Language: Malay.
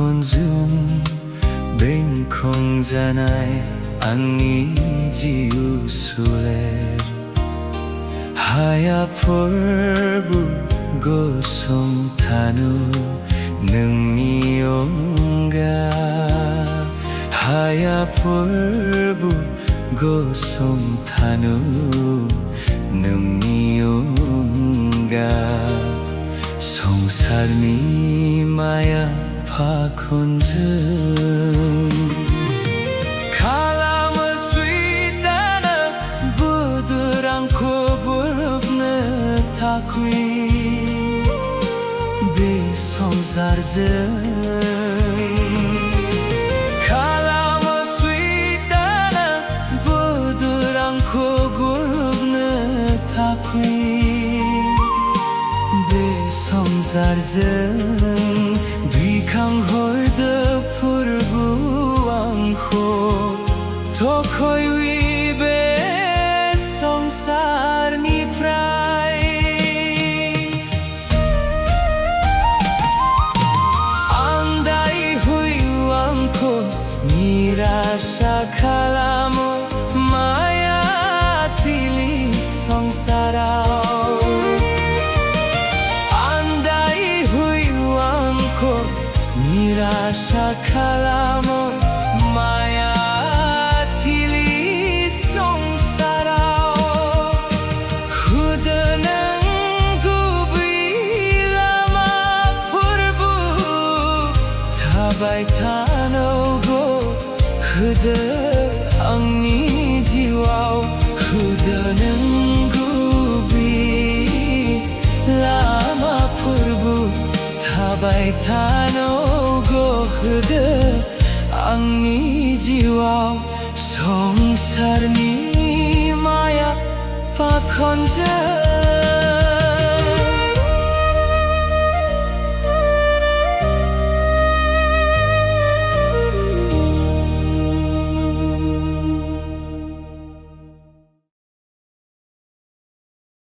pakonjun bengkong janai angiji usuler haya porbu gosong tanu nungni ongga haya porbu gosong tanu nungni ongga 성살미 마야 파콘즈 칼라무 스윗다나 부드랑 코불브네 타쿠이 비성살즈 칼라무 스윗다나 부드랑 코불브네 타쿠이 성사르zen duikang holde purbuang ho tokoi wibe songsar ni prai andai huyuang ko nirasha kalamu maya tili songsarao Nirasha kalamu maya tili songsarao Hudanang gubi lama purbu Tabai tanogo huda angni jiwao Hudanang gubi lama purbu Tabai tanogo 그대 angni jiwa songsar ni maya pakonja